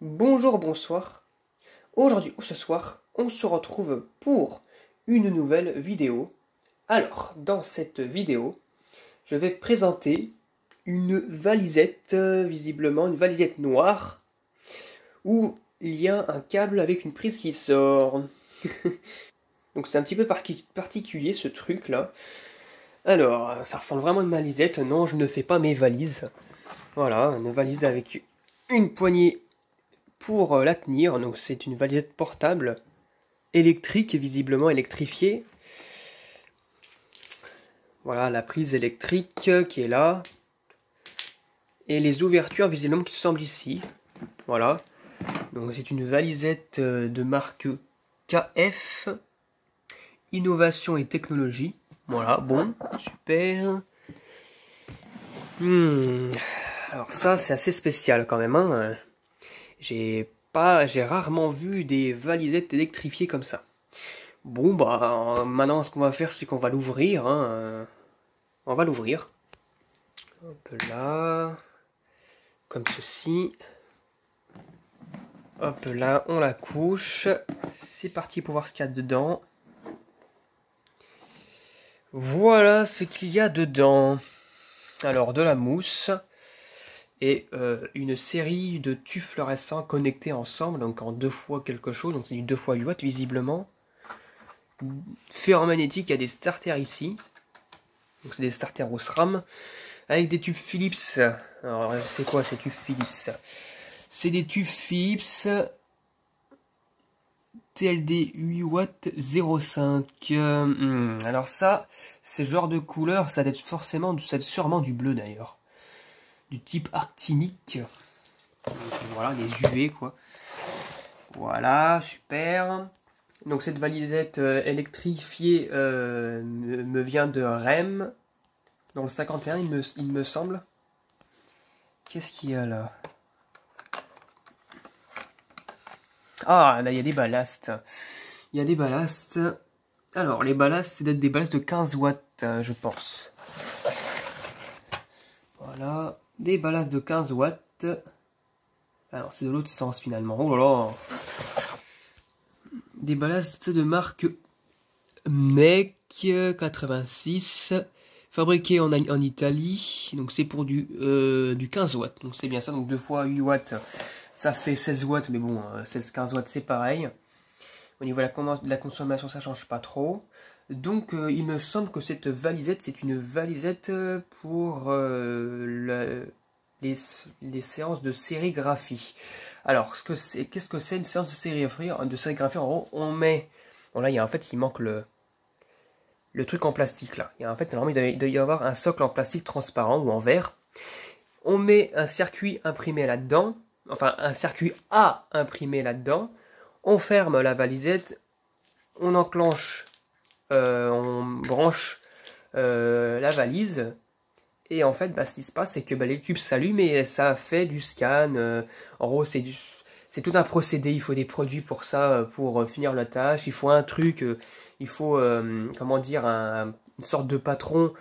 Bonjour, bonsoir. Aujourd'hui ou ce soir, on se retrouve pour une nouvelle vidéo. Alors, dans cette vidéo, je vais présenter une valisette, visiblement une valisette noire, où il y a un câble avec une prise qui sort. Donc c'est un petit peu particulier ce truc là. Alors, ça ressemble vraiment à une valisette. Non, je ne fais pas mes valises. Voilà, une valise avec une poignée pour la tenir. Donc c'est une valisette portable, électrique, visiblement électrifiée. Voilà la prise électrique qui est là. Et les ouvertures visiblement qui semblent ici. Voilà. Donc c'est une valisette de marque KF. Innovation et technologie. Voilà, bon, super. Alors ça c'est assez spécial quand même. Hein. J'ai rarement vu des valisettes électrifiées comme ça. Bon bah maintenant ce qu'on va faire c'est qu'on va l'ouvrir. Hein. On va l'ouvrir. Hop là. Comme ceci. Hop là, on la couche. C'est parti pour voir ce qu'il y a dedans. Voilà ce qu'il y a dedans. Alors de la mousse. Et une série de tubes fluorescents connectés ensemble, donc en 2 fois quelque chose, donc c'est du 2 x 8 watts visiblement. Ferromagnétique, il y a des starters ici, donc c'est des starters au SRAM, avec des tubes Philips. Alors c'est quoi ces tubes Philips? C'est des tubes Philips TLD 8 watts 0,5. Alors ça, c'est genre de couleur, ça doit être forcément, ça doit être sûrement du bleu d'ailleurs. Du type actinique. Donc, voilà, des UV quoi. Voilà, super. Donc cette valisette électrifiée me vient de REM. Dans le 51, il me semble. Qu'est-ce qu'il y a là? Ah, là il y a des ballasts. Il y a des ballasts. Alors, les ballasts, c'est d'être des ballasts de 15 watts, je pense. Voilà. Des ballasts de 15 watts. Alors, c'est de l'autre sens finalement. Oh là là. Des ballasts de marque MEC 86. Fabriqués en Italie. Donc, c'est pour du 15 watts. Donc, c'est bien ça. Donc, 2 fois 8 watts, ça fait 16 watts. Mais bon, 16-15 watts, c'est pareil. Au niveau de la consommation, ça change pas trop. Donc, il me semble que cette valisette, c'est une valisette pour les séances de sérigraphie. Alors, qu'est-ce que c'est une séance de sérigraphie? En gros, on met... Bon, là, en fait, il manque le truc en plastique, là. En fait, normalement, il doit y avoir un socle en plastique transparent ou en verre. On met un circuit imprimé là-dedans. Enfin, un circuit à imprimer là-dedans. On ferme la valisette. On enclenche... on branche la valise. Et en fait, bah, ce qui se passe, c'est que bah, les tubes s'allument et ça fait du scan. En gros, c'est tout un procédé. Il faut des produits pour ça, pour finir la tâche. Il faut un truc, il faut, comment dire, une sorte de patron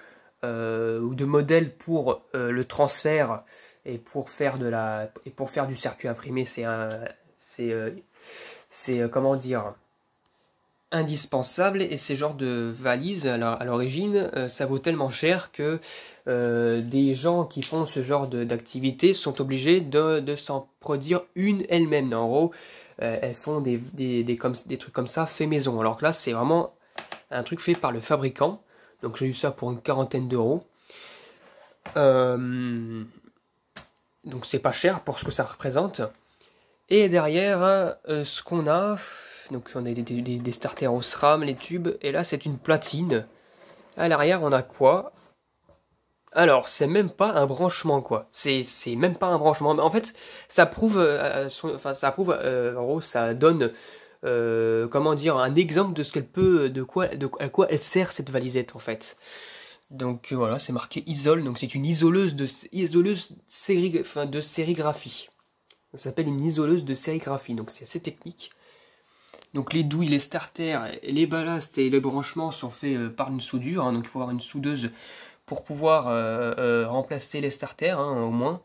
ou de modèle pour le transfert et pour faire du circuit imprimé. Comment dire, indispensable. Et ces genres de valises à l'origine ça vaut tellement cher que des gens qui font ce genre d'activité sont obligés de s'en produire une elles-mêmes. En gros elles font des trucs comme ça fait maison, alors que là c'est vraiment un truc fait par le fabricant. Donc j'ai eu ça pour une quarantaine d'euros, donc c'est pas cher pour ce que ça représente. Et derrière ce qu'on a, donc on a des starters au SRAM, les tubes, et là c'est une platine. À l'arrière on a quoi? Alors c'est même pas un branchement quoi. C'est même pas un branchement. Mais en fait ça prouve, en gros ça donne, comment dire, un exemple de ce qu'elle peut, à quoi elle sert cette valisette en fait. Donc voilà, c'est marqué isole, donc c'est une isoleuse de sérigraphie. Ça s'appelle une isoleuse de sérigraphie, donc c'est assez technique. Donc les douilles, les starters, les ballasts et les branchements sont faits par une soudure, hein, donc il faut avoir une soudeuse pour pouvoir remplacer les starters, hein, au moins.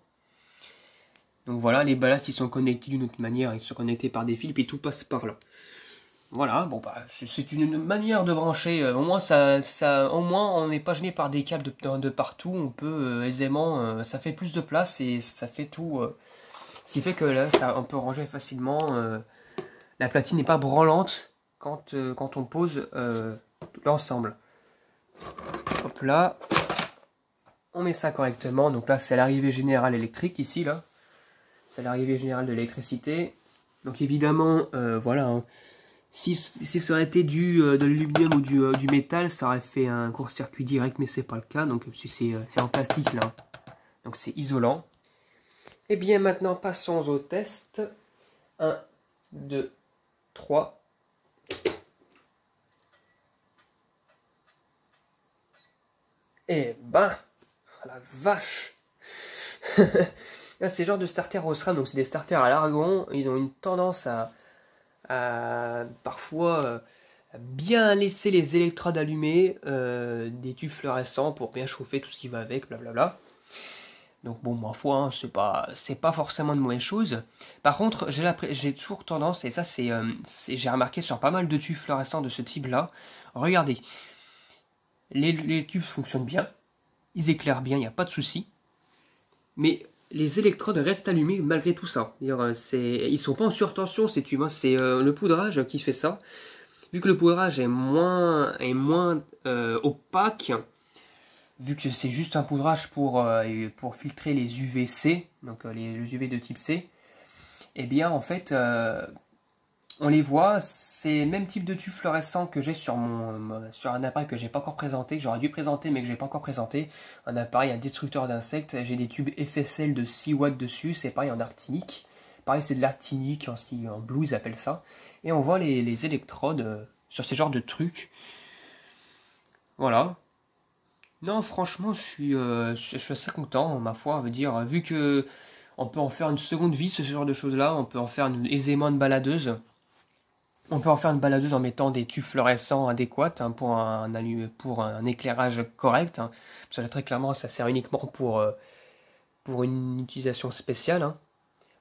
Donc voilà, les ballasts ils sont connectés d'une autre manière, ils sont connectés par des fils et tout passe par là. Voilà, bon bah c'est une manière de brancher, au moins au moins on n'est pas gêné par des câbles de partout, on peut aisément, ça fait plus de place et ça fait tout, ce qui fait que là on peut ranger facilement, la platine n'est pas branlante quand on pose l'ensemble. Hop là, on met ça correctement, donc là c'est l'arrivée générale électrique ici là, c'est l'arrivée générale de l'électricité, donc évidemment voilà, hein. Si ça aurait été de l'aluminium ou du métal, ça aurait fait un court-circuit direct, mais c'est pas le cas, donc c'est en plastique là, donc c'est isolant. Et bien maintenant passons au test. 1, 2, 3. Et ben, la vache. Là c'est le genre de starter au SRAM, donc c'est des starters à l'argon, ils ont une tendance à parfois bien laisser les électrodes allumées, des tubes fluorescents pour bien chauffer tout ce qui va avec, blablabla. Donc bon, ma foi, hein, c'est pas forcément une mauvaise chose. Par contre, j'ai toujours tendance, et ça j'ai remarqué sur pas mal de tubes fluorescents de ce type-là, regardez, les tubes fonctionnent bien, ils éclairent bien, il n'y a pas de souci, mais les électrodes restent allumées malgré tout ça. Ils sont pas en surtension ces tubes, hein. C'est le poudrage qui fait ça. Vu que le poudrage est moins opaque, vu que c'est juste un poudrage pour filtrer les UVC, donc les UV de type C, et bien en fait on les voit, c'est le même type de tube fluorescent que j'ai sur un appareil que j'ai pas encore présenté, que j'aurais dû présenter mais que j'ai pas encore présenté, un appareil, un destructeur d'insectes, j'ai des tubes FSL de 6 watts dessus, c'est pareil en actinique, pareil c'est de l'actinique, en blue ils appellent ça, et on voit les électrodes sur ces genres de trucs, voilà. Non franchement je suis assez content, ma foi, veut dire, vu que on peut en faire une seconde vie ce genre de choses là, on peut en faire aisément une baladeuse. On peut en faire une baladeuse en mettant des tubes fluorescents adéquats, hein, pour un éclairage correct. Hein. Parce que là, très clairement, ça sert uniquement pour une utilisation spéciale. Hein.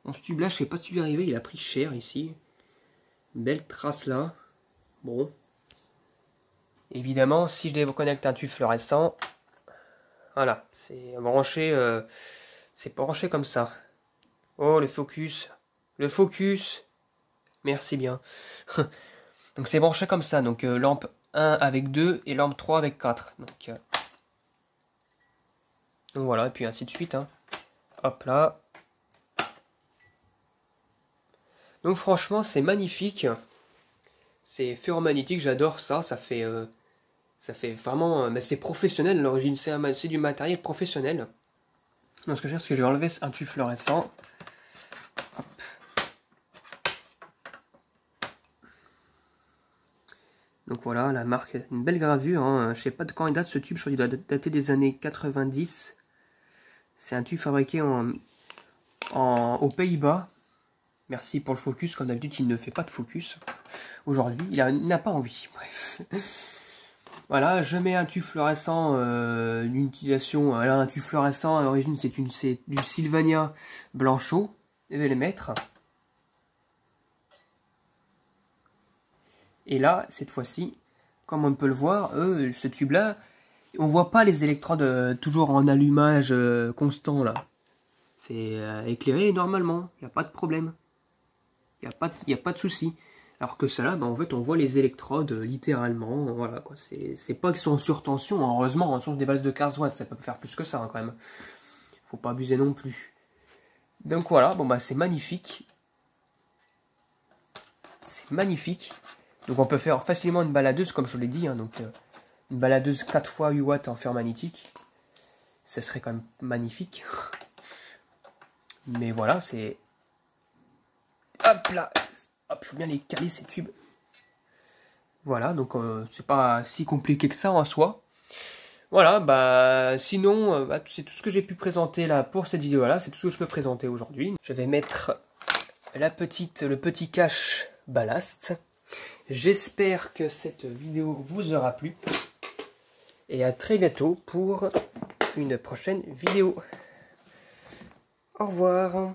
Bon, ce tube-là, je sais pas si tu es arrivé, il a pris cher ici. Belle trace là. Bon. Évidemment, si je déconnecte un tube fluorescent, voilà, c'est branché comme ça. Oh, le focus. Le focus. Merci bien. Donc c'est branché comme ça, donc lampe 1 avec 2 et lampe 3 avec 4. Donc voilà, et puis ainsi de suite. Hein. Hop là. Donc franchement c'est magnifique. C'est ferromagnétique, j'adore ça. Ça fait vraiment... mais c'est professionnel à l'origine, c'est du matériel professionnel. Donc ce que je vais faire, c'est que je vais enlever un tube fluorescent. Hop. Donc voilà, la marque, une belle gravure, hein. Je sais pas de quand il date ce tube, je crois qu'il doit dater des années 90. C'est un tube fabriqué aux Pays-Bas. Merci pour le focus, comme d'habitude il ne fait pas de focus. Aujourd'hui, il n'a pas envie, bref. Voilà, je mets un tube fluorescent d'une utilisation, là un tube fluorescent à l'origine c'est du Sylvania Blanchot, je vais les mettre. Et là, cette fois-ci, comme on peut le voir, ce tube-là, on voit pas les électrodes toujours en allumage constant là. C'est éclairé normalement, il n'y a pas de problème. Il n'y a pas de souci. Alors que ça là, en fait, on voit les électrodes littéralement. Voilà quoi. C'est pas qu'ils sont en surtension, heureusement, sur des bases de 15 watts, ça peut faire plus que ça hein, quand même. Faut pas abuser non plus. Donc voilà, bon bah c'est magnifique. C'est magnifique. Donc on peut faire facilement une baladeuse, comme je l'ai dit, hein, donc une baladeuse 4 x 8 watts en fer magnétique. Ça serait quand même magnifique. Mais voilà, c'est... Hop là, hop, faut bien les caler ces tubes. Voilà, donc c'est pas si compliqué que ça en soi. Voilà, bah sinon, c'est tout ce que j'ai pu présenter là pour cette vidéo là, c'est tout ce que je peux présenter aujourd'hui. Je vais mettre le petit cache ballast. J'espère que cette vidéo vous aura plu. Et à très bientôt pour une prochaine vidéo. Au revoir.